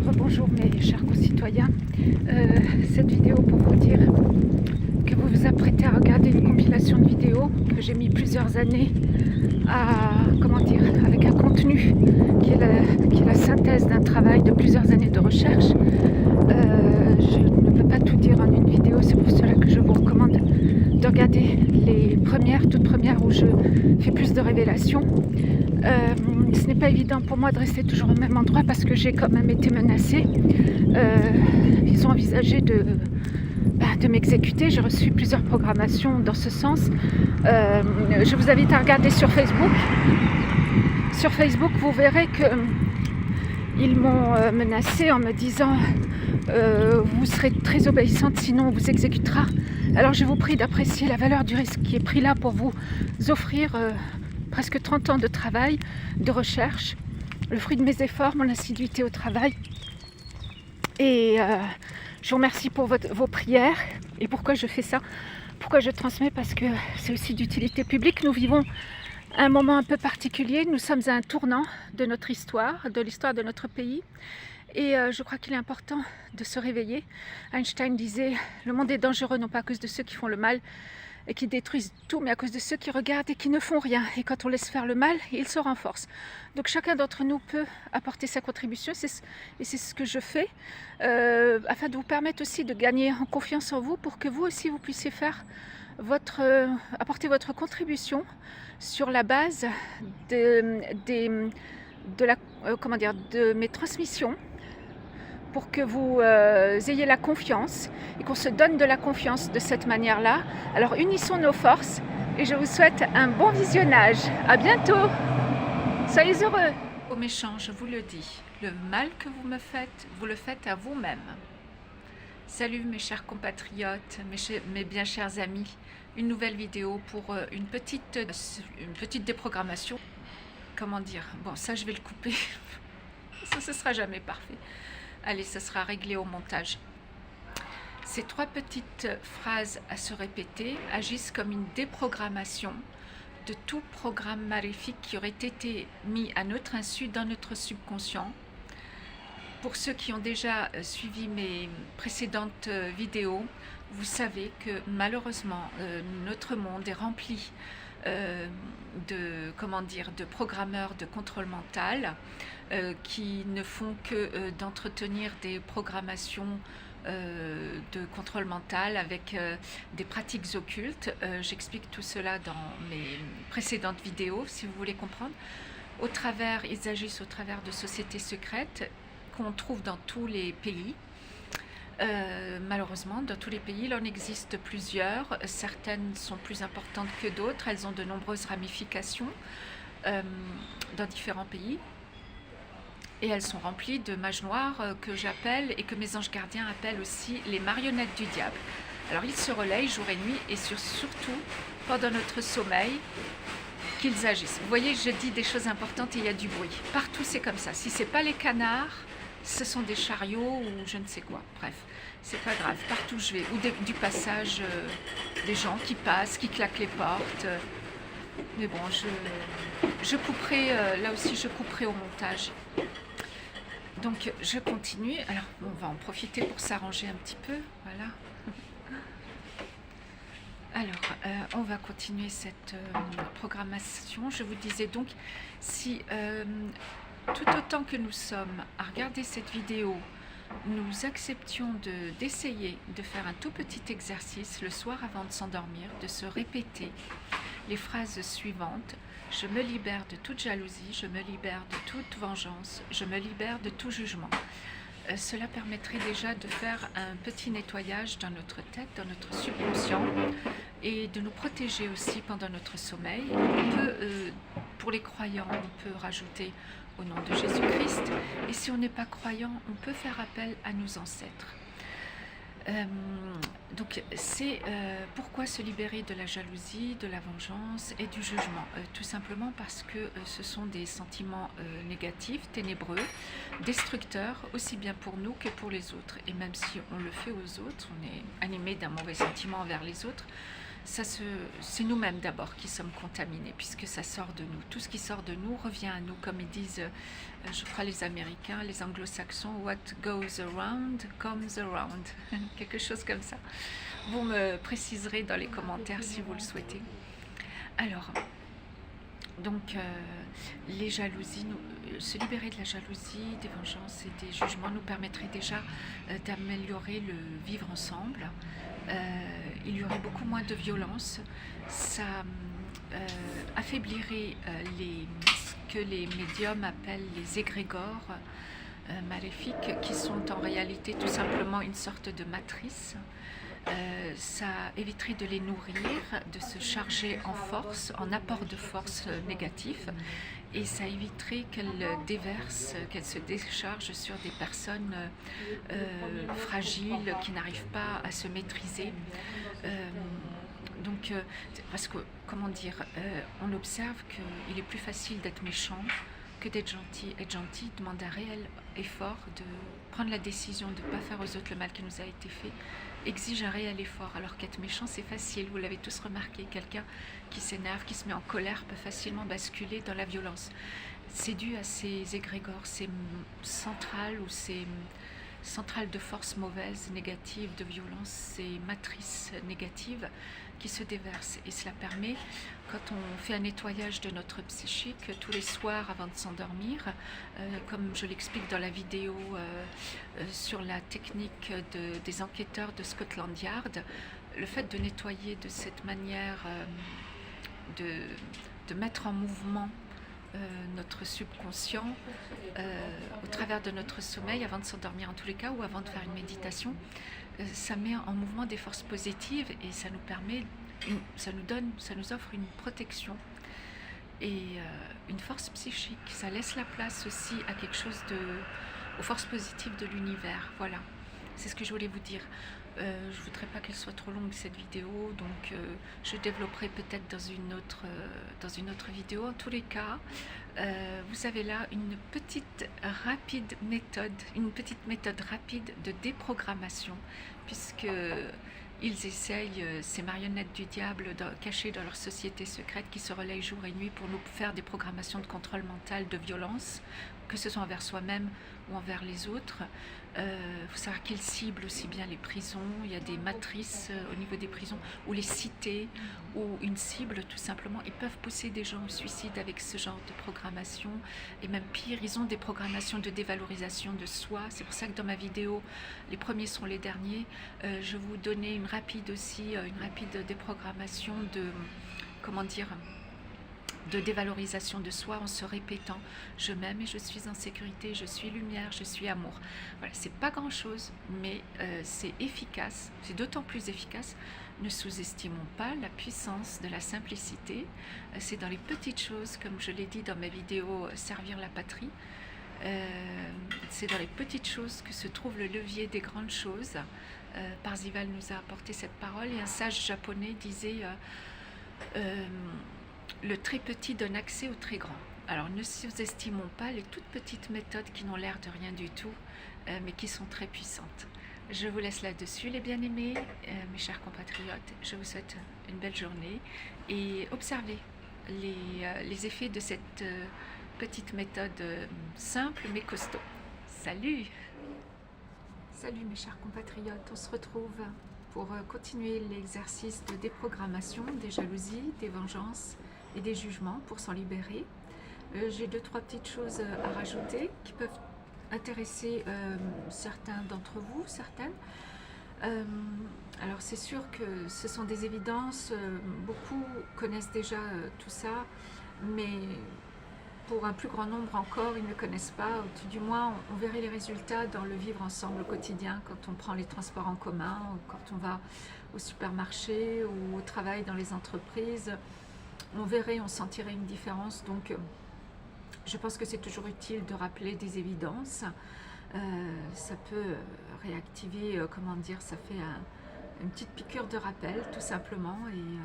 Rebonjour mes chers concitoyens. Cette vidéo pour vous dire que vous vous apprêtez à regarder une compilation de vidéos que j'ai mis plusieurs années à, avec un contenu qui est la synthèse d'un travail de plusieurs années de recherche. Je ne peux pas tout dire en une vidéo, c'est pour cela que je vous recommande de regarder les toutes premières où je fais plus de révélations. Ce n'est pas évident pour moi de rester toujours au même endroit parce que j'ai quand même été menacée. Ils ont envisagé de m'exécuter. J'ai reçu plusieurs programmations dans ce sens. Je vous invite à regarder sur Facebook. Sur Facebook, vous verrez qu'ils m'ont menacée en me disant vous serez très obéissante, sinon on vous exécutera. Alors je vous prie d'apprécier la valeur du risque qui est pris là pour vous offrir presque 30 ans de travail, de recherche, le fruit de mes efforts, mon assiduité au travail. Et je vous remercie pour vos prières. Et pourquoi je fais ça? Pourquoi je transmets? Parce que c'est aussi d'utilité publique. Nous vivons un moment un peu particulier. Nous sommes à un tournant de notre histoire, de l'histoire de notre pays. Et je crois qu'il est important de se réveiller. Einstein disait « Le monde est dangereux non pas à cause de ceux qui font le mal et qui détruisent tout, mais à cause de ceux qui regardent et qui ne font rien. Et quand on laisse faire le mal, il se renforce. » Donc chacun d'entre nous peut apporter sa contribution, et c'est ce que je fais, afin de vous permettre aussi de gagner en confiance en vous, pour que vous aussi vous puissiez faire apporter votre contribution sur la base de mes transmissions, pour que vous ayez la confiance et qu'on se donne de la confiance de cette manière-là. Alors unissons nos forces et je vous souhaite un bon visionnage. À bientôt. Soyez heureux. Aux méchants, je vous le dis, le mal que vous me faites, vous le faites à vous-même. Salut mes chers compatriotes, mes bien chers amis. Une nouvelle vidéo pour une petite déprogrammation. Comment dire? Bon, ça je vais le couper. Ça, ce sera jamais parfait. Allez, ça sera réglé au montage. Ces 3 petites phrases à se répéter agissent comme une déprogrammation de tout programme maléfique qui aurait été mis à notre insu dans notre subconscient. Pour ceux qui ont déjà suivi mes précédentes vidéos, vous savez que malheureusement notre monde est rempli de programmeurs de contrôle mental qui ne font que d'entretenir des programmations de contrôle mental avec des pratiques occultes. J'explique tout cela dans mes précédentes vidéos si vous voulez comprendre. Ils agissent au travers de sociétés secrètes qu'on trouve dans tous les pays. Malheureusement, dans tous les pays, il en existe plusieurs. Certaines sont plus importantes que d'autres. Elles ont de nombreuses ramifications dans différents pays. Et elles sont remplies de mages noirs que j'appelle et que mes anges gardiens appellent aussi les marionnettes du diable. Alors ils se relayent jour et nuit et surtout pendant notre sommeil qu'ils agissent. Vous voyez, je dis des choses importantes et il y a du bruit. Partout c'est comme ça. Si ce n'est pas les canards, ce sont des chariots ou je ne sais quoi. Bref, c'est pas grave. Partout je vais. Ou du passage, des gens qui passent, qui claquent les portes. Mais bon, je couperai, là aussi je couperai au montage. Donc je continue. Alors on va en profiter pour s'arranger un petit peu. Voilà. Alors on va continuer cette programmation. Je vous disais donc, si tout autant que nous sommes à regarder cette vidéo, nous acceptions d'essayer de faire un tout petit exercice le soir avant de s'endormir, de se répéter les phrases suivantes. Je me libère de toute jalousie, je me libère de toute vengeance, je me libère de tout jugement. Cela permettrait déjà de faire un petit nettoyage dans notre tête, dans notre subconscient, et de nous protéger aussi pendant notre sommeil. Pour les croyants, on peut rajouter au nom de Jésus-Christ, et si on n'est pas croyant, on peut faire appel à nos ancêtres. Donc c'est pourquoi se libérer de la jalousie, de la vengeance et du jugement? Tout simplement parce que ce sont des sentiments négatifs, ténébreux, destructeurs, aussi bien pour nous que pour les autres. Et même si on le fait aux autres, on est animé d'un mauvais sentiment envers les autres, c'est nous-mêmes d'abord qui sommes contaminés, puisque ça sort de nous. Tout ce qui sort de nous revient à nous, comme ils disent, je crois les Américains, les Anglo-Saxons, what goes around comes around. Quelque chose comme ça. Vous me préciserez dans les commentaires si vous le souhaitez. Alors, donc, les jalousies, se libérer de la jalousie, des vengeances et des jugements nous permettrait déjà d'améliorer le vivre ensemble. Il y aurait beaucoup moins de violence. Ça affaiblirait ce que les médiums appellent les égrégores maléfiques, qui sont en réalité tout simplement une sorte de matrice. Ça éviterait de les nourrir, de se charger en force, en apport de force négatif, et ça éviterait qu'elles déversent, qu'elles se déchargent sur des personnes fragiles qui n'arrivent pas à se maîtriser. Donc, parce que, comment dire, on observe qu'il est plus facile d'être méchant que d'être gentil. Être gentil demande un réel effort de prendre la décision de ne pas faire aux autres le mal qui nous a été fait, exige un réel effort, alors qu'être méchant c'est facile, vous l'avez tous remarqué, quelqu'un qui s'énerve, qui se met en colère peut facilement basculer dans la violence. C'est dû à ces égrégores, ces centrales ou ces centrales de force mauvaises, négatives, de violence, ces matrices négatives qui se déversent. Et cela permet, quand on fait un nettoyage de notre psychique tous les soirs avant de s'endormir, comme je l'explique dans la vidéo sur la technique des enquêteurs de Scotland Yard, le fait de nettoyer de cette manière, de mettre en mouvement notre subconscient au travers de notre sommeil avant de s'endormir en tous les cas, ou avant de faire une méditation, ça met en mouvement des forces positives et ça nous permet, ça nous offre une protection et une force psychique. Ça laisse la place aussi à quelque chose aux forces positives de l'univers. Voilà, c'est ce que je voulais vous dire. Je ne voudrais pas qu'elle soit trop longue cette vidéo, donc je développerai peut-être dans une autre vidéo. En tous les cas, vous avez là une petite méthode rapide de déprogrammation, puisque ils essayent, ces marionnettes du diable cachées dans leur société secrète qui se relayent jour et nuit pour nous faire des programmations de contrôle mental, de violence, que ce soit envers soi-même ou envers les autres. Il faut savoir qu'ils ciblent aussi bien les prisons, il y a des matrices au niveau des prisons, ou les cités, ou une cible tout simplement. Ils peuvent pousser des gens au suicide avec ce genre de programmation, et même pire, ils ont des programmations de dévalorisation de soi. C'est pour ça que dans ma vidéo, les premiers sont les derniers, je vous donnais une rapide déprogrammation de, comment dire, de dévalorisation de soi en se répétant « je m'aime et je suis en sécurité, je suis lumière, je suis amour ». Voilà, c'est pas grand chose, mais c'est efficace, c'est d'autant plus efficace. Ne sous-estimons pas la puissance de la simplicité, c'est dans les petites choses, comme je l'ai dit dans ma vidéo « Servir la patrie », c'est dans les petites choses que se trouve le levier des grandes choses. Parzival nous a apporté cette parole, et un sage japonais disait le très petit donne accès au très grand. Alors ne sous-estimons pas les toutes petites méthodes qui n'ont l'air de rien du tout, mais qui sont très puissantes. Je vous laisse là-dessus, les bien-aimés, mes chers compatriotes. Je vous souhaite une belle journée et observez les effets de cette petite méthode simple mais costaud. Salut! Salut mes chers compatriotes, on se retrouve pour continuer l'exercice de déprogrammation des jalousies, des vengeances et des jugements pour s'en libérer. J'ai 2-3 petites choses à rajouter qui peuvent intéresser certains d'entre vous, certaines. Alors c'est sûr que ce sont des évidences, beaucoup connaissent déjà tout ça, mais pour un plus grand nombre encore, ils ne connaissent pas, ou du moins on verrait les résultats dans le vivre ensemble au quotidien, quand on prend les transports en commun, ou quand on va au supermarché ou au travail dans les entreprises. On verrait, on sentirait une différence. Donc je pense que c'est toujours utile de rappeler des évidences. Ça peut réactiver, comment dire, ça fait une petite piqûre de rappel tout simplement, et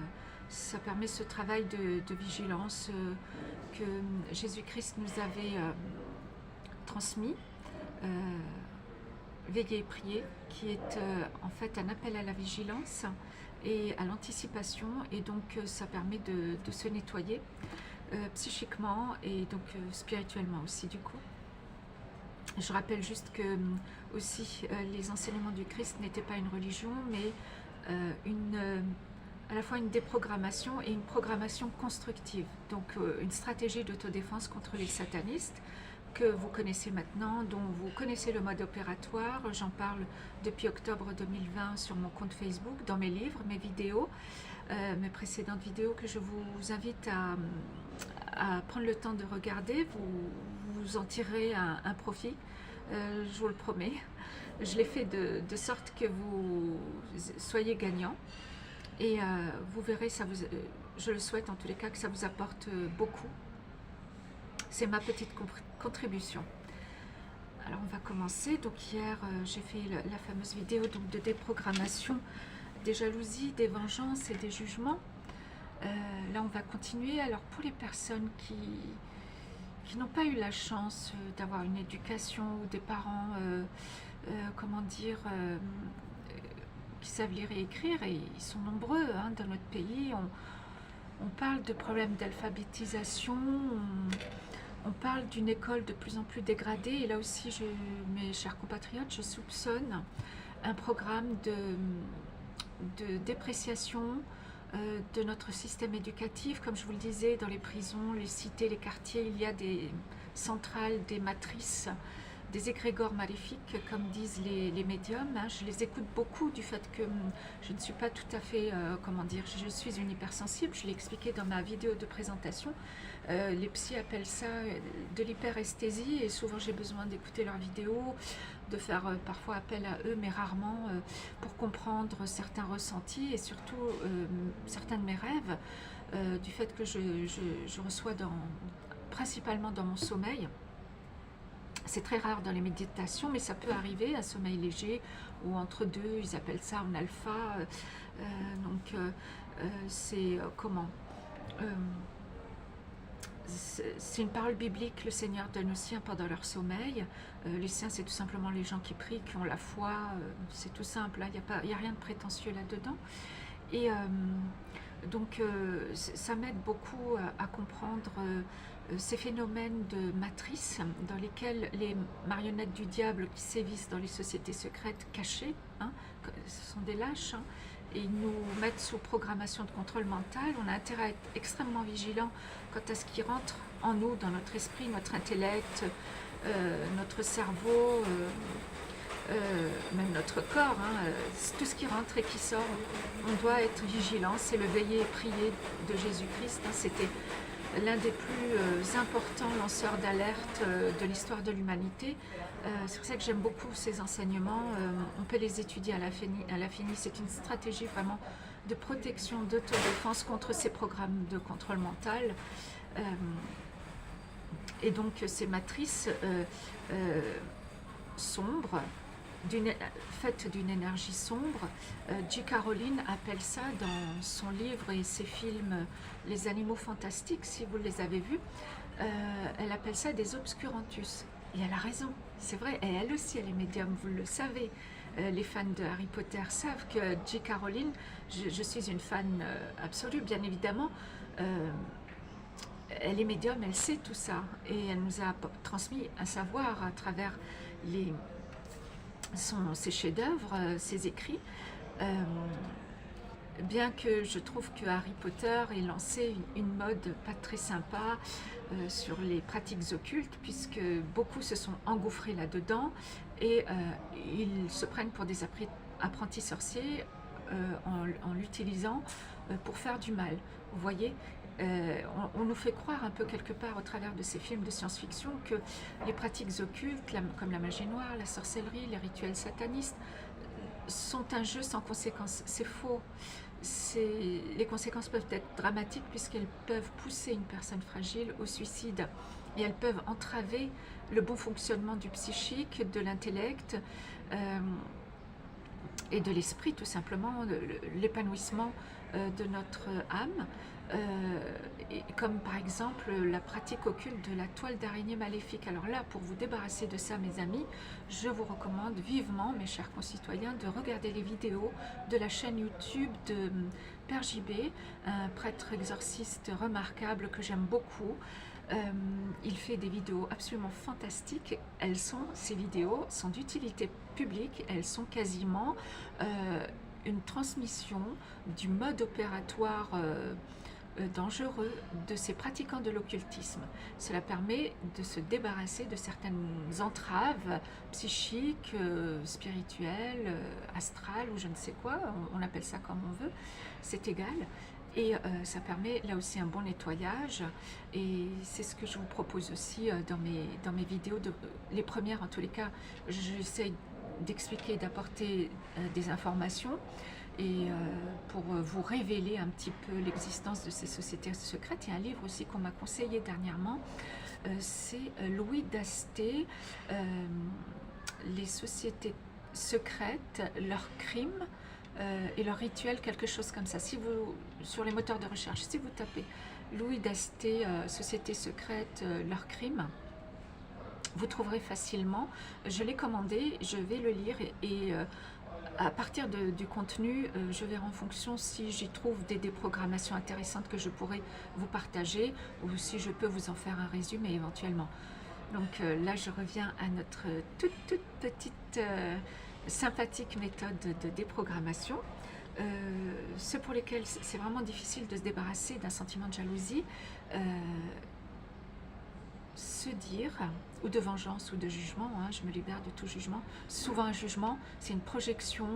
ça permet ce travail de vigilance que Jésus-Christ nous avait transmis, veiller et prier, qui est en fait un appel à la vigilance. et à l'anticipation, et donc ça permet de se nettoyer psychiquement et donc spirituellement aussi du coup. Je rappelle juste que aussi les enseignements du Christ n'étaient pas une religion, mais à la fois une déprogrammation et une programmation constructive. Donc une stratégie d'autodéfense contre les satanistes que vous connaissez maintenant, dont vous connaissez le mode opératoire. J'en parle depuis octobre 2020 sur mon compte Facebook, dans mes livres, mes vidéos, mes précédentes vidéos que je vous invite à prendre le temps de regarder. Vous en tirerez un profit, je vous le promets. Je l'ai fait de sorte que vous soyez gagnant. Et vous verrez, je le souhaite en tous les cas, que ça vous apporte beaucoup. C'est ma petite contribution. Alors on va commencer. Donc hier j'ai fait la fameuse vidéo donc, de déprogrammation des jalousies, des vengeances et des jugements. Là on va continuer. Alors pour les personnes qui n'ont pas eu la chance d'avoir une éducation ou des parents, comment dire, qui savent lire et écrire, et ils sont nombreux hein, dans notre pays. On parle de problèmes d'alphabétisation, on parle d'une école de plus en plus dégradée, et là aussi, mes chers compatriotes, je soupçonne un programme de dépréciation de notre système éducatif. Comme je vous le disais, dans les prisons, les cités, les quartiers, il y a des centrales, des matrices, des égrégores maléfiques, comme disent les médiums. Hein. Je les écoute beaucoup du fait que je ne suis pas tout à fait, comment dire, je suis une hypersensible. Je l'ai expliqué dans ma vidéo de présentation. Les psys appellent ça de l'hyperesthésie, et souvent j'ai besoin d'écouter leurs vidéos, de faire parfois appel à eux, mais rarement, pour comprendre certains ressentis et surtout certains de mes rêves, du fait que je reçois principalement dans mon sommeil. C'est très rare dans les méditations, mais ça peut arriver, un sommeil léger ou entre deux, ils appellent ça en alpha. C'est comment c'est une parole biblique, le Seigneur donne aux siens pendant leur sommeil. Les siens, c'est tout simplement les gens qui prient, qui ont la foi, c'est tout simple, il n'y a rien de prétentieux là-dedans. Et donc ça m'aide beaucoup à comprendre ces phénomènes de matrice dans lesquels les marionnettes du diable qui sévissent dans les sociétés secrètes cachées, hein, ce sont des lâches, hein, et ils nous mettent sous programmation de contrôle mental. On a intérêt à être extrêmement vigilant quant à ce qui rentre en nous, dans notre esprit, notre intellect, notre cerveau, même notre corps, hein, tout ce qui rentre et qui sort, on doit être vigilant. C'est le veiller et prier de Jésus-Christ, hein, c'était l'un des plus importants lanceurs d'alerte de l'histoire de l'humanité. C'est pour ça que j'aime beaucoup ces enseignements. On peut les étudier à l'infini. C'est une stratégie vraiment de protection, d'autodéfense contre ces programmes de contrôle mental. Et donc ces matrices sombres, faite d'une énergie sombre. J.K. Rowling appelle ça dans son livre et ses films Les Animaux Fantastiques, si vous les avez vus, elle appelle ça des obscurantus. Et elle a raison, c'est vrai, et elle aussi elle est médium, vous le savez. Les fans de Harry Potter savent que J.K. Rowling, je suis une fan absolue bien évidemment, elle est médium, elle sait tout ça, et elle nous a transmis un savoir à travers ses chefs-d'œuvre, ses écrits, bien que je trouve que Harry Potter ait lancé une mode pas très sympa sur les pratiques occultes, puisque beaucoup se sont engouffrés là-dedans et ils se prennent pour des apprentis sorciers en l'utilisant pour faire du mal. Vous voyez, on nous fait croire un peu quelque part au travers de ces films de science-fiction que les pratiques occultes, comme la magie noire, la sorcellerie, les rituels satanistes, sont un jeu sans conséquences. C'est faux. Les conséquences peuvent être dramatiques puisqu'elles peuvent pousser une personne fragile au suicide et elles peuvent entraver le bon fonctionnement du psychique, de l'intellect et de l'esprit tout simplement, l'épanouissement de notre âme. comme par exemple la pratique occulte de la toile d'araignée maléfique. Alors là, pour vous débarrasser de ça, mes amis, je vous recommande vivement, mes chers concitoyens, de regarder les vidéos de la chaîne YouTube de Père JB, un prêtre exorciste remarquable que j'aime beaucoup. Il fait des vidéos absolument fantastiques. Ces vidéos sont d'utilité publique, elles sont quasiment une transmission du mode opératoire dangereux de ces pratiquants de l'occultisme. Cela permet de se débarrasser de certaines entraves psychiques, spirituelles, astrales ou je ne sais quoi, on appelle ça comme on veut, c'est égal. Et ça permet là aussi un bon nettoyage, et c'est ce que je vous propose aussi dans mes vidéos, les premières en tous les cas, j'essaie d'expliquer, d'apporter des informations et pour vous révéler un petit peu l'existence de ces sociétés secrètes. Il y a un livre aussi qu'on m'a conseillé dernièrement, c'est Louis Dasté, les sociétés secrètes, leurs crimes et leurs rituels, quelque chose comme ça. Si vous, sur les moteurs de recherche, si vous tapez Louis Dasté, sociétés secrètes, leurs crimes, vous trouverez facilement. Je l'ai commandé, je vais le lire et à partir du contenu, je verrai en fonction si j'y trouve des déprogrammations intéressantes que je pourrais vous partager ou si je peux vous en faire un résumé éventuellement. Donc là, je reviens à notre toute petite sympathique méthode de déprogrammation. Ceux pour lesquels c'est vraiment difficile de se débarrasser d'un sentiment de jalousie, se dire, ou de vengeance ou de jugement, hein, je me libère de tout jugement. Souvent un jugement, c'est une projection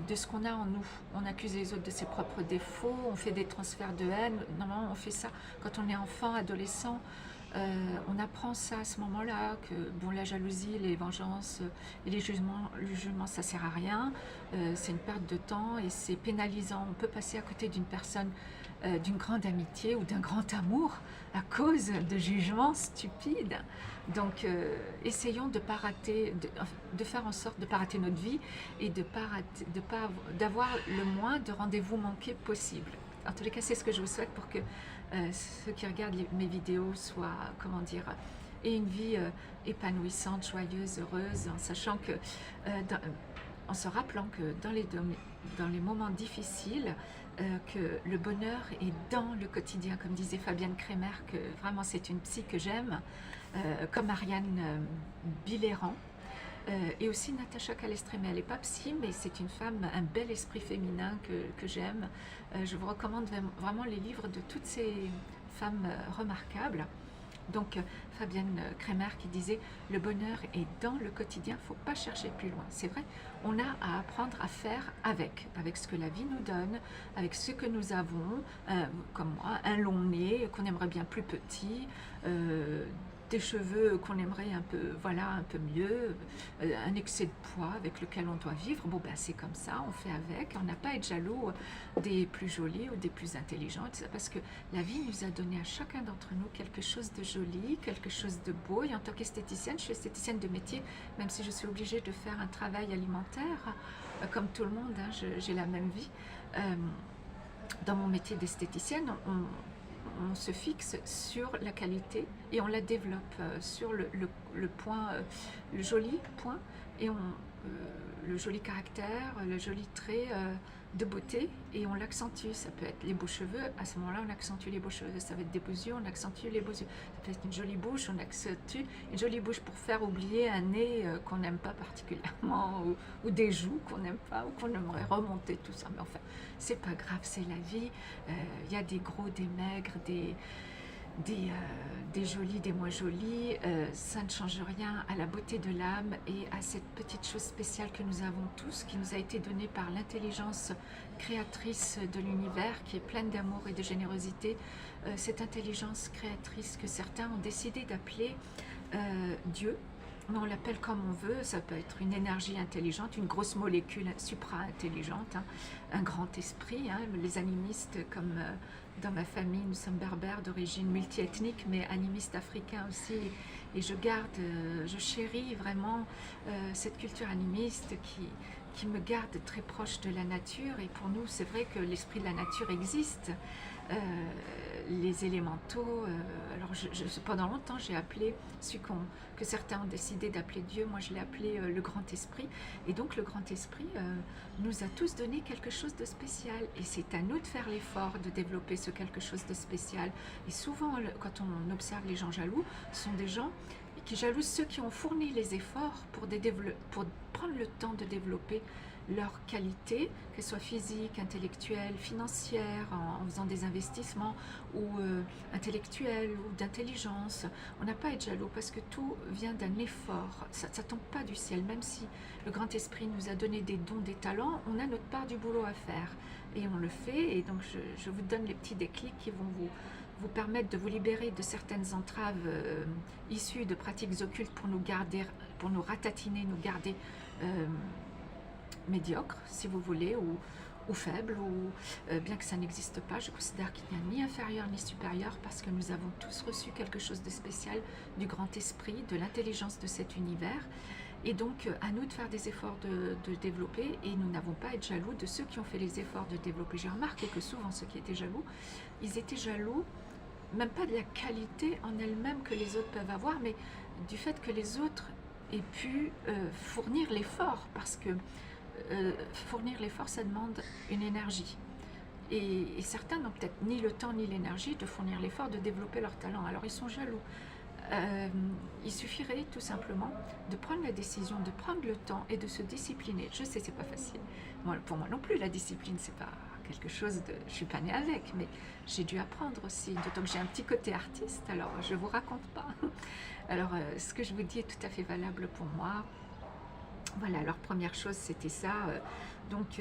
de ce qu'on a en nous. On accuse les autres de ses propres défauts, on fait des transferts de haine. Normalement on fait ça quand on est enfant, adolescent. On apprend ça à ce moment-là, que bon, la jalousie, les vengeances et le jugement, ça sert à rien, c'est une perte de temps et c'est pénalisant. On peut passer à côté d'une personne d'une grande amitié ou d'un grand amour à cause de jugements stupides. Donc essayons de pas rater, de faire en sorte de ne pas rater notre vie et d'avoir le moins de rendez-vous manqués possible. En tous les cas, c'est ce que je vous souhaite pour que ceux qui regardent mes vidéos soient, comment dire, aient une vie épanouissante, joyeuse, heureuse, en sachant que, en se rappelant que dans les moments difficiles, que le bonheur est dans le quotidien, comme disait Fabienne Kremer, que vraiment c'est une psy que j'aime, comme Ariane Biléran. Et aussi Natacha Calestre, mais elle n'est pas psy, mais c'est une femme, un bel esprit féminin que j'aime. Je vous recommande vraiment les livres de toutes ces femmes remarquables. Donc Fabienne Kremer qui disait « Le bonheur est dans le quotidien, il ne faut pas chercher plus loin ». C'est vrai, on a à apprendre à faire avec ce que la vie nous donne, avec ce que nous avons, comme moi, un long nez qu'on aimerait bien plus petit, des cheveux qu'on aimerait un peu, voilà, un peu mieux, un excès de poids avec lequel on doit vivre. Bon ben c'est comme ça, on fait avec, on n'a pas à être jaloux des plus jolis ou des plus intelligents, parce que la vie nous a donné à chacun d'entre nous quelque chose de joli, quelque chose de beau. Et en tant qu'esthéticienne, je suis esthéticienne de métier, même si je suis obligée de faire un travail alimentaire, comme tout le monde, hein, j'ai la même vie. Dans mon métier d'esthéticienne, on se fixe sur la qualité et on la développe sur le point, le joli point, et le joli caractère, le joli trait de beauté, et on l'accentue. Ça peut être les beaux cheveux, à ce moment-là on accentue les beaux cheveux. Ça va être des beaux yeux, on accentue les beaux yeux. Ça peut être une jolie bouche, on accentue une jolie bouche pour faire oublier un nez qu'on n'aime pas particulièrement, ou des joues qu'on n'aime pas, ou qu'on aimerait remonter, tout ça. Mais enfin, c'est pas grave, c'est la vie. Il y a des gros, des maigres, des jolis, des moins jolis, ça ne change rien à la beauté de l'âme et à cette petite chose spéciale que nous avons tous, qui nous a été donnée par l'intelligence créatrice de l'univers, qui est pleine d'amour et de générosité. Cette intelligence créatrice que certains ont décidé d'appeler Dieu. On l'appelle comme on veut, ça peut être une énergie intelligente, une grosse molécule supra-intelligente, hein, un grand esprit. Hein, les animistes, comme dans ma famille, nous sommes berbères d'origine multiethnique, mais animistes africains aussi. Et je chéris vraiment cette culture animiste qui me garde très proche de la nature. Et pour nous, c'est vrai que l'esprit de la nature existe. les élémentaux. Alors pendant longtemps j'ai appelé celui que certains ont décidé d'appeler Dieu, moi je l'ai appelé le Grand Esprit. Et donc le Grand Esprit nous a tous donné quelque chose de spécial, et c'est à nous de faire l'effort de développer ce quelque chose de spécial. Et souvent quand on observe les gens jaloux, ce sont des gens qui jalousent ceux qui ont fourni les efforts pour prendre le temps de développer leurs qualités, qu'elles soient physiques, intellectuelles, financières, en faisant des investissements, ou intellectuels, ou d'intelligence. On n'a pas à être jaloux parce que tout vient d'un effort. Ça ne tombe pas du ciel. Même si le Grand Esprit nous a donné des dons, des talents, on a notre part du boulot à faire. Et on le fait. Et donc je vous donne les petits déclics qui vont vous permettre de vous libérer de certaines entraves issues de pratiques occultes pour nous garder, pour nous ratatiner, nous garder médiocre, si vous voulez, ou faible, ou bien que ça n'existe pas. Je considère qu'il n'y a ni inférieur ni supérieur, parce que nous avons tous reçu quelque chose de spécial du grand esprit, de l'intelligence de cet univers. Et donc à nous de faire des efforts de développer, et nous n'avons pas à être jaloux de ceux qui ont fait les efforts de développer. J'ai remarqué que souvent ceux qui étaient jaloux, ils étaient jaloux même pas de la qualité en elle-même que les autres peuvent avoir, mais du fait que les autres aient pu fournir l'effort, parce que fournir l'effort, ça demande une énergie. Et certains n'ont peut-être ni le temps ni l'énergie de fournir l'effort, de développer leur talent. Alors ils sont jaloux. Il suffirait tout simplement de prendre la décision, de prendre le temps et de se discipliner. Je sais, c'est pas facile. Moi, pour moi non plus, la discipline, c'est pas quelque chose de... Je suis pas née avec, mais j'ai dû apprendre aussi. D'autant que j'ai un petit côté artiste, alors je vous raconte pas. Alors, ce que je vous dis est tout à fait valable pour moi. Voilà, alors première chose, c'était ça. Donc,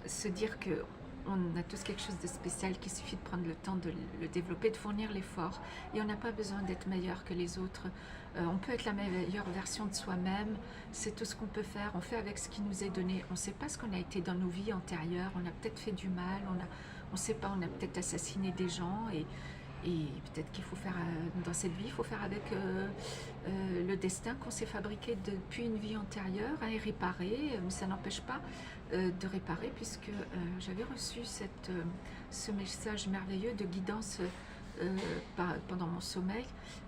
se dire que on a tous quelque chose de spécial, qu'il suffit de prendre le temps de le développer, de fournir l'effort. Et on n'a pas besoin d'être meilleur que les autres. On peut être la meilleure version de soi-même. C'est tout ce qu'on peut faire. On fait avec ce qui nous est donné. On ne sait pas ce qu'on a été dans nos vies antérieures. On a peut-être fait du mal. On ne sait pas, on a peut-être assassiné des gens. Et peut-être qu'il faut faire, dans cette vie, il faut faire avec le destin qu'on s'est fabriqué depuis une vie antérieure, et réparer. Mais ça n'empêche pas de réparer, puisque j'avais reçu ce message merveilleux de guidance pendant mon sommeil.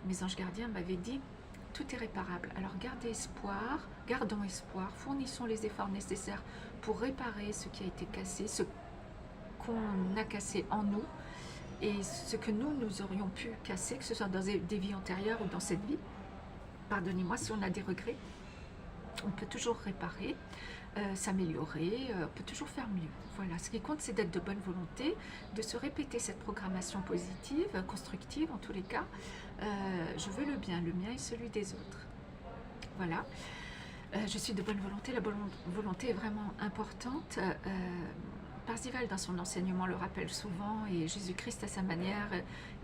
Mes anges gardiens m'avaient dit: tout est réparable. Alors gardons espoir, fournissons les efforts nécessaires pour réparer ce qui a été cassé, ce qu'on a cassé en nous, et ce que nous aurions pu casser, que ce soit dans des vies antérieures ou dans cette vie. Pardonnez-moi si on a des regrets, on peut toujours réparer, s'améliorer, on peut toujours faire mieux. Voilà, ce qui compte, c'est d'être de bonne volonté, de se répéter cette programmation positive, constructive en tous les cas. Je veux le bien et celui des autres. Voilà. Je suis de bonne volonté, la bonne volonté est vraiment importante. Parzival, dans son enseignement, le rappelle souvent, et Jésus-Christ, à sa manière,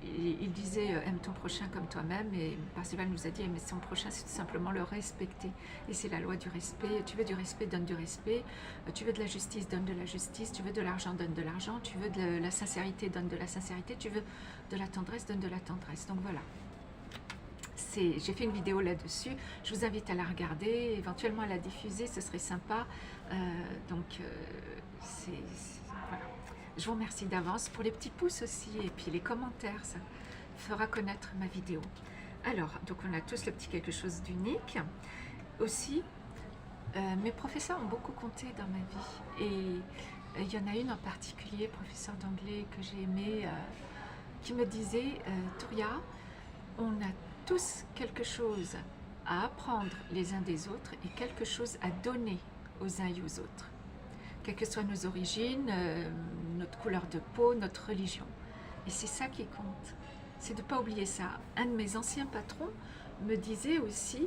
il disait « aime ton prochain comme toi-même », et Parzival nous a dit « aimer son prochain, c'est tout simplement le respecter ». Et c'est la loi du respect. Tu veux du respect, donne du respect. Tu veux de la justice, donne de la justice. Tu veux de l'argent, donne de l'argent. Tu veux de la sincérité, donne de la sincérité. Tu veux de la tendresse, donne de la tendresse. Donc voilà. J'ai fait une vidéo là-dessus, je vous invite à la regarder, éventuellement à la diffuser, ce serait sympa. Voilà. Je vous remercie d'avance pour les petits pouces aussi, et puis les commentaires, ça fera connaître ma vidéo. Alors, donc on a tous le petit quelque chose d'unique. Aussi, mes professeurs ont beaucoup compté dans ma vie, et il y en a une en particulier, professeur d'anglais que j'ai aimé, qui me disait « Touria, on a tous quelque chose à apprendre les uns des autres et quelque chose à donner aux uns et aux autres, quelles que soient nos origines, notre couleur de peau, notre religion. Et c'est ça qui compte, c'est de ne pas oublier ça. Un de mes anciens patrons me disait aussi,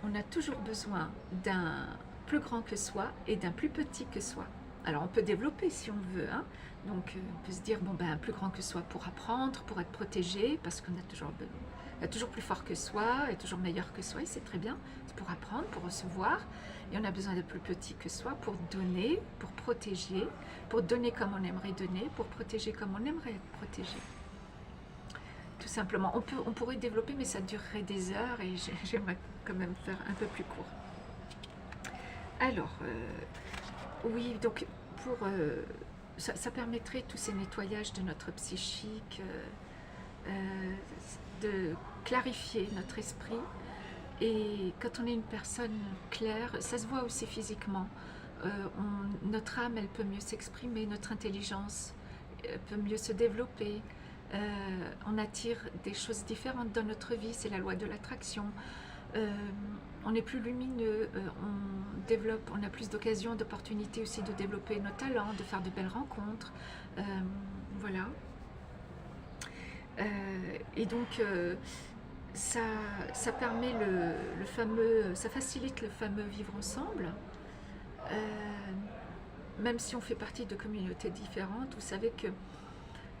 on a toujours besoin d'un plus grand que soi et d'un plus petit que soi. Alors on peut développer si on veut, hein. Donc on peut se dire, bon ben, plus grand que soi pour apprendre, pour être protégé, parce qu'on a toujours plus fort que soi, et toujours meilleur que soi, et c'est très bien, c'est pour apprendre, pour recevoir, et on a besoin de plus petit que soi pour donner, pour protéger, pour donner comme on aimerait donner, pour protéger comme on aimerait être protégé. Tout simplement, on pourrait développer, mais ça durerait des heures, et j'aimerais quand même faire un peu plus court. Alors, oui, donc pour ça permettrait tous ces nettoyages de notre psychique, de clarifier notre esprit. Et quand on est une personne claire, ça se voit aussi physiquement. Notre âme, elle peut mieux s'exprimer, notre intelligence peut mieux se développer. On attire des choses différentes dans notre vie, c'est la loi de l'attraction. On est plus lumineux, on a plus d'occasions, d'opportunités aussi de développer nos talents, de faire de belles rencontres. Voilà. Et donc, ça permet le fameux, ça facilite le fameux vivre ensemble. Même si on fait partie de communautés différentes, vous savez qu'il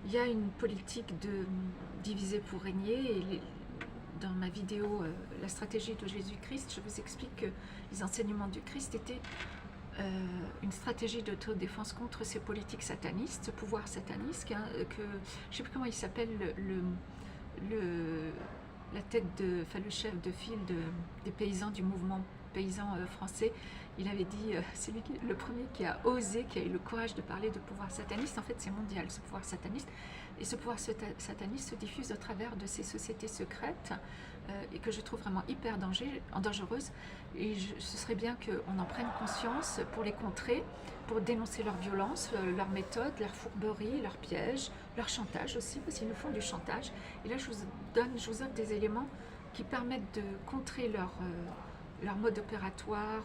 y a une politique de diviser pour régner. Et dans ma vidéo La stratégie de Jésus-Christ, je vous explique que les enseignements du Christ étaient une stratégie d'autodéfense contre ces politiques satanistes, ce pouvoir sataniste, que je ne sais plus comment il s'appelle, la tête de, enfin le chef de file des paysans du mouvement paysan français. Il avait dit, c'est lui le premier qui a osé, qui a eu le courage de parler de pouvoir sataniste. En fait, c'est mondial, ce pouvoir sataniste. Et ce pouvoir sataniste se diffuse au travers de ces sociétés secrètes et que je trouve vraiment hyper dangereuse. Et ce serait bien qu'on en prenne conscience pour les contrer, pour dénoncer leur violence, leurs méthodes, leurs fourberies, leurs pièges, leur chantage aussi, parce qu'ils nous font du chantage. Et là, je vous offre des éléments qui permettent de contrer leur mode opératoire,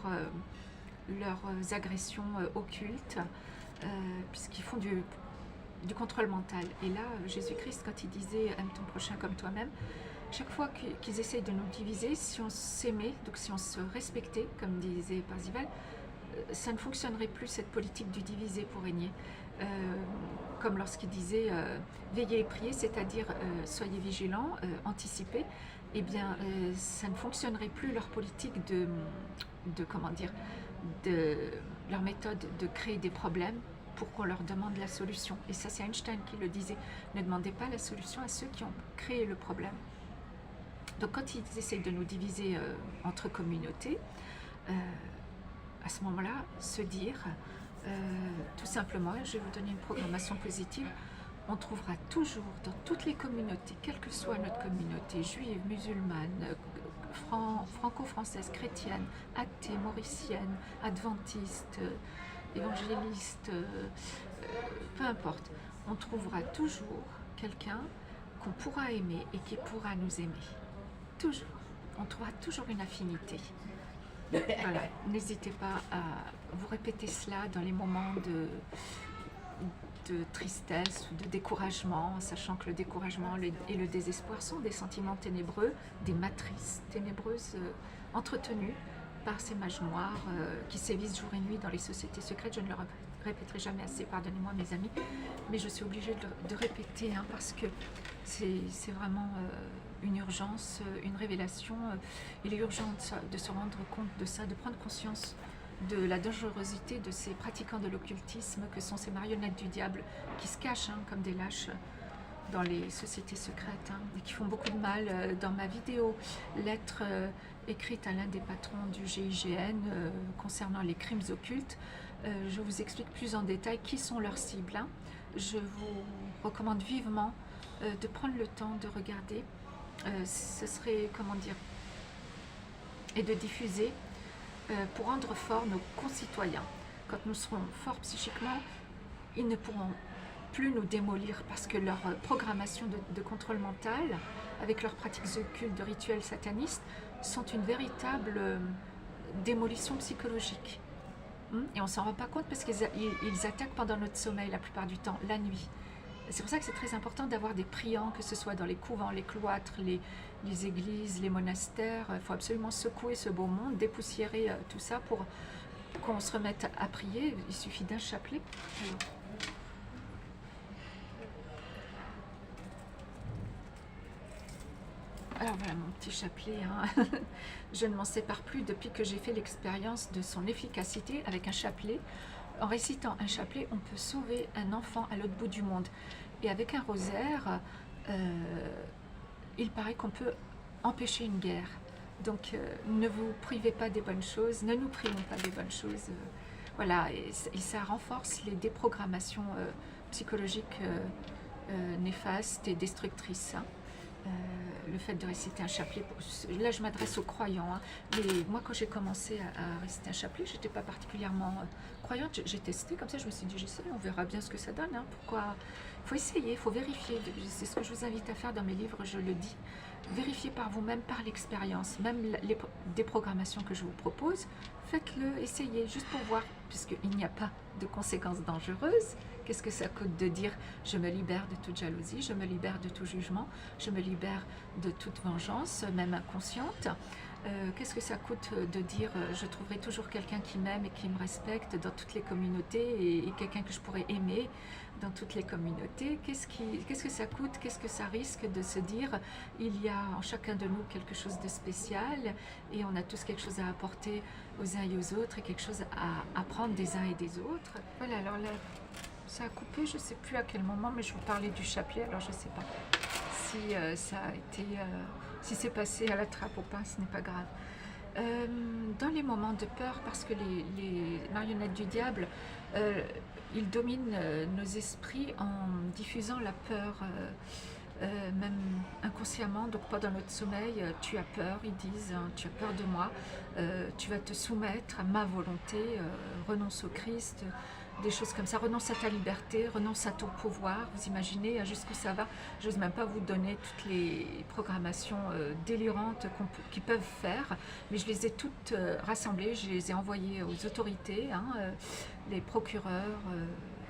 leurs agressions occultes, puisqu'ils font du contrôle mental. Et là, Jésus-Christ, quand il disait « aime ton prochain comme toi-même », chaque fois qu'ils essayent de nous diviser, si on s'aimait, donc si on se respectait, comme disait Parzival, ça ne fonctionnerait plus cette politique du diviser pour régner. Comme lorsqu'il disait veillez et priez, c'est-à-dire soyez vigilants, anticipez, eh bien ça ne fonctionnerait plus leur politique comment dire, leur méthode de créer des problèmes pour qu'on leur demande la solution. Et ça, c'est Einstein qui le disait, ne demandez pas la solution à ceux qui ont créé le problème. Donc quand ils essayent de nous diviser entre communautés, à ce moment-là, se dire tout simplement, je vais vous donner une programmation positive, on trouvera toujours dans toutes les communautés, quelle que soit notre communauté, juive, musulmane, franco-française, chrétienne, athée, mauricienne, adventiste, évangéliste, peu importe, on trouvera toujours quelqu'un qu'on pourra aimer et qui pourra nous aimer. Toujours. On trouvera toujours une affinité. Voilà. N'hésitez pas à vous répéter cela dans les moments de tristesse ou de découragement, sachant que le découragement et le désespoir sont des sentiments ténébreux, des matrices ténébreuses entretenues par ces mages noirs qui sévissent jour et nuit dans les sociétés secrètes. Je ne le répéterai jamais assez, pardonnez-moi mes amis, mais je suis obligée de répéter parce que c'est vraiment une urgence, une révélation. Il est urgent de se rendre compte de ça, de prendre conscience de la dangerosité de ces pratiquants de l'occultisme que sont ces marionnettes du diable qui se cachent comme des lâches dans les sociétés secrètes et qui font beaucoup de mal. Dans ma vidéo lettre écrite à l'un des patrons du GIGN concernant les crimes occultes, je vous explique plus en détail qui sont leurs cibles. Je vous recommande vivement de prendre le temps de regarder, ce serait, comment dire, et de diffuser pour rendre forts nos concitoyens. Quand nous serons forts psychiquement, ils ne pourront plus nous démolir parce que leur programmation de contrôle mental, avec leurs pratiques occultes de rituels satanistes, sont une véritable démolition psychologique. Et on ne s'en rend pas compte parce qu'ils attaquent pendant notre sommeil la plupart du temps, la nuit. C'est pour ça que c'est très important d'avoir des priants, que ce soit dans les couvents, les cloîtres, les églises, les monastères. Il faut absolument secouer ce beau monde, dépoussiérer tout ça pour qu'on se remette à prier. Il suffit d'un chapelet. Alors voilà mon petit chapelet. Je ne m'en sépare plus depuis que j'ai fait l'expérience de son efficacité avec un chapelet. En récitant un chapelet, on peut sauver un enfant à l'autre bout du monde. Et avec un rosaire, il paraît qu'on peut empêcher une guerre. Donc ne vous privez pas des bonnes choses, ne nous privons pas des bonnes choses. Voilà, et ça renforce les déprogrammations psychologiques néfastes et destructrices. Hein. Le fait de réciter un chapelet, là je m'adresse aux croyants, hein, mais moi quand j'ai commencé à réciter un chapelet, je n'étais pas particulièrement croyante, j'ai testé comme ça, je me suis dit j'essaie, on verra bien ce que ça donne, hein, pourquoi, il faut essayer, il faut vérifier, c'est ce que je vous invite à faire dans mes livres, je le dis, vérifiez par vous-même, par l'expérience, même les déprogrammations que je vous propose, faites-le, essayez, juste pour voir, puisqu'il n'y a pas de conséquences dangereuses. Qu'est-ce que ça coûte de dire je me libère de toute jalousie, je me libère de tout jugement, je me libère de toute vengeance, même inconsciente. Qu'est-ce que ça coûte de dire je trouverai toujours quelqu'un qui m'aime et qui me respecte dans toutes les communautés et quelqu'un que je pourrais aimer dans toutes les communautés. Qu'est-ce que ça coûte, qu'est-ce que ça risque de se dire il y a en chacun de nous quelque chose de spécial et on a tous quelque chose à apporter aux uns et aux autres et quelque chose à apprendre des uns et des autres. Voilà, alors là, ça a coupé, je ne sais plus à quel moment, mais je vous parlais du chapelet, alors je ne sais pas si ça a été, si c'est passé à la trappe ou pas, ce n'est pas grave. Dans les moments de peur, parce que les marionnettes du diable, ils dominent nos esprits en diffusant la peur, même inconsciemment, donc pas dans notre sommeil, tu as peur, ils disent, hein, tu as peur de moi, tu vas te soumettre à ma volonté, renonce au Christ, des choses comme ça, renonce à ta liberté, renonce à ton pouvoir, vous imaginez jusqu'où ça va, j'ose même pas vous donner toutes les programmations délirantes qu'ils peuvent faire, mais je les ai toutes rassemblées, je les ai envoyées aux autorités, hein, les procureurs,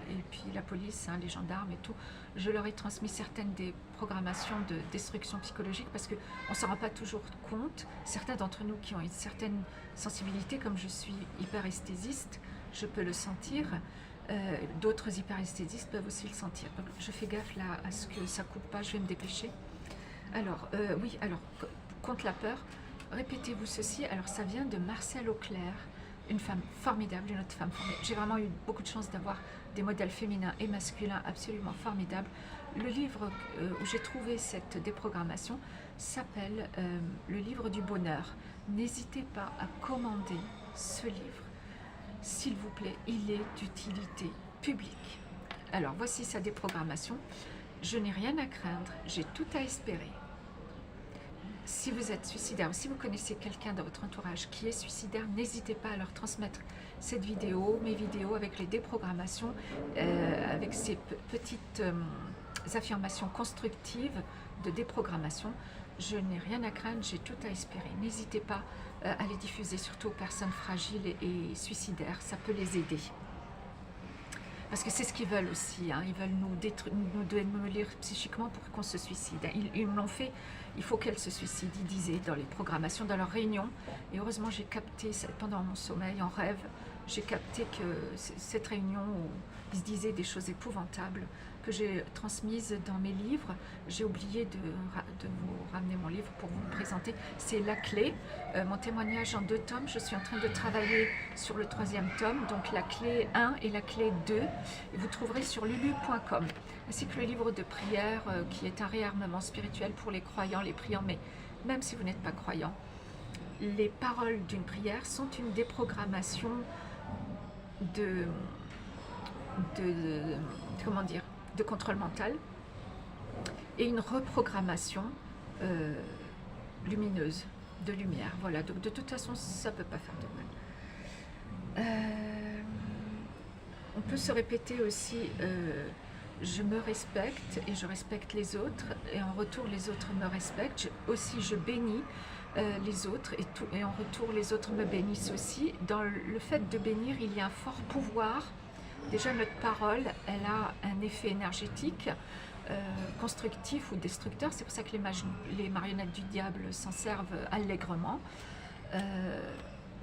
et puis la police, hein, les gendarmes et tout, je leur ai transmis certaines des programmations de destruction psychologique parce qu'on ne s'en rend pas toujours compte. Certains d'entre nous qui ont une certaine sensibilité, comme je suis hyperesthésiste, je peux le sentir. D'autres hyperesthésistes peuvent aussi le sentir. Donc je fais gaffe là à ce que ça ne coupe pas, je vais me dépêcher. Alors, oui, alors, contre la peur, répétez-vous ceci. Alors ça vient de Marcelle Auclair, une femme formidable, une autre femme formidable. J'ai vraiment eu beaucoup de chance d'avoir des modèles féminins et masculins absolument formidables. Le livre où j'ai trouvé cette déprogrammation s'appelle Le livre du bonheur. N'hésitez pas à commander ce livre. S'il vous plaît, il est d'utilité publique. Alors voici sa déprogrammation. Je n'ai rien à craindre, j'ai tout à espérer. Si vous êtes suicidaire ou si vous connaissez quelqu'un dans votre entourage qui est suicidaire, n'hésitez pas à leur transmettre cette vidéo, mes vidéos avec les déprogrammations, avec ces petites affirmations constructives de déprogrammation. Je n'ai rien à craindre, j'ai tout à espérer. N'hésitez pas à les diffuser, surtout aux personnes fragiles et suicidaires, ça peut les aider. Parce que c'est ce qu'ils veulent aussi, hein. Ils veulent nous démolir psychiquement pour qu'on se suicide. Ils l'ont fait, il faut qu'elles se suicident, ils disaient dans les programmations, dans leurs réunions. Et heureusement, j'ai capté, pendant mon sommeil, en rêve, j'ai capté que cette réunion où ils se disaient des choses épouvantables, que j'ai transmises dans mes livres, j'ai oublié de vous ramener mon livre pour vous le présenter. C'est La Clé, mon témoignage en 2 tomes. Je suis en train de travailler sur le 3e tome, donc la clé 1 et la clé 2. Et vous trouverez sur lulu.com, ainsi que le livre de prière qui est un réarmement spirituel pour les croyants, les priants, mais même si vous n'êtes pas croyant. Les paroles d'une prière sont une déprogrammation comment dire, de contrôle mental et une reprogrammation lumineuse, de lumière. Voilà, donc de toute façon, ça ne peut pas faire de mal. On peut se répéter aussi, je me respecte et je respecte les autres, et en retour, les autres me respectent. Aussi, je bénis les autres, et en retour, les autres me bénissent aussi. Dans le fait de bénir, il y a un fort pouvoir. Déjà, notre parole, elle a un effet énergétique, constructif ou destructeur. C'est pour ça que les marionnettes du diable s'en servent allègrement.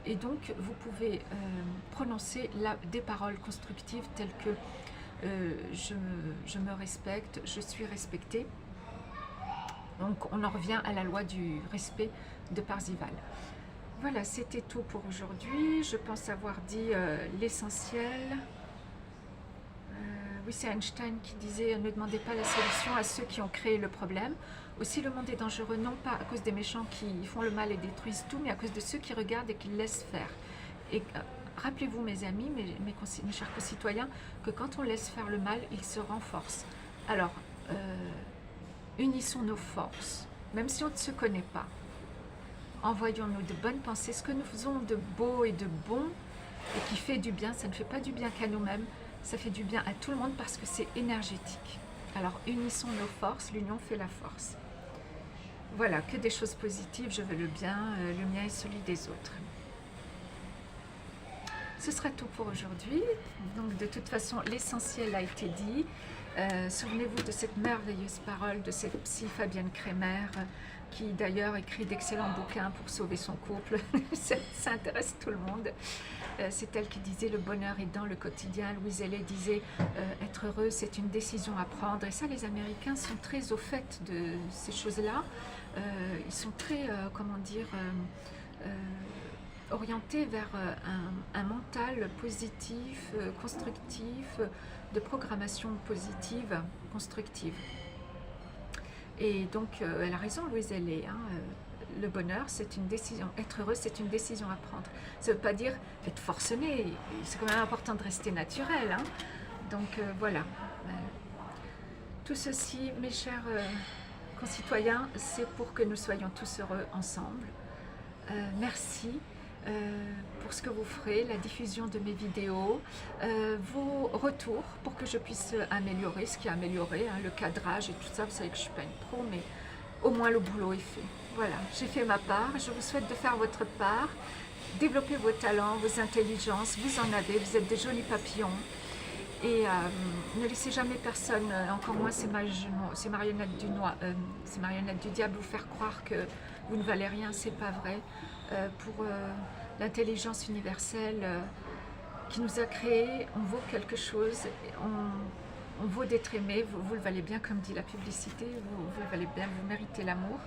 Et donc, vous pouvez prononcer des paroles constructives telles que je me respecte, je suis respectée. Donc, on en revient à la loi du respect de Parzival. Voilà, c'était tout pour aujourd'hui. Je pense avoir dit l'essentiel. Oui, c'est Einstein qui disait « Ne demandez pas la solution à ceux qui ont créé le problème ». Aussi, le monde est dangereux, non pas à cause des méchants qui font le mal et détruisent tout, mais à cause de ceux qui regardent et qui laissent faire. Et rappelez-vous, mes amis, mes chers concitoyens, que quand on laisse faire le mal, il se renforce. Alors, unissons nos forces, même si on ne se connaît pas. Envoyons-nous de bonnes pensées, ce que nous faisons de beau et de bon, et qui fait du bien, ça ne fait pas du bien qu'à nous-mêmes, ça fait du bien à tout le monde parce que c'est énergétique. Alors unissons nos forces, l'union fait la force. Voilà, que des choses positives, je veux le bien, le mien et celui des autres. Ce sera tout pour aujourd'hui. Donc de toute façon, l'essentiel a été dit. Souvenez-vous de cette merveilleuse parole de cette psy Fabienne Kremer, qui d'ailleurs écrit d'excellents bouquins pour sauver son couple. Ça intéresse tout le monde. C'est elle qui disait le bonheur est dans le quotidien. Louise Hay disait être heureux c'est une décision à prendre. Et ça, les Américains sont très au fait de ces choses-là. Ils sont très, comment dire, orienté vers un mental positif, constructif, de programmation positive, constructive. Et donc, elle a raison, Louise Hay, hein, le bonheur, c'est une décision. Être heureux, c'est une décision à prendre. Ça ne veut pas dire être forcené. C'est quand même important de rester naturel. Hein. Donc, voilà. Tout ceci, mes chers concitoyens, c'est pour que nous soyons tous heureux ensemble. Merci. Pour ce que vous ferez, la diffusion de mes vidéos, vos retours pour que je puisse améliorer ce qui est amélioré, hein, le cadrage et tout ça. Vous savez que je ne suis pas une pro, mais au moins le boulot est fait. Voilà, j'ai fait ma part. Je vous souhaite de faire votre part, développer vos talents, vos intelligences. Vous en avez, vous êtes des jolis papillons. Et ne laissez jamais personne, encore moins ces marionnettes du diable, vous faire croire que vous ne valez rien, c'est pas vrai. Pour l'intelligence universelle qui nous a créés, on vaut quelque chose, on vaut d'être aimé, vous le valez bien, comme dit la publicité, vous le valez bien, vous méritez l'amour.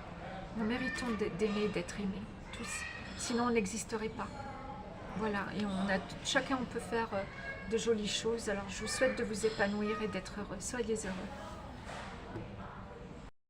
Nous méritons d'aimer et d'être aimés, tous, sinon on n'existerait pas. Voilà, et chacun on peut faire de jolies choses, alors je vous souhaite de vous épanouir et d'être heureux. Soyez heureux.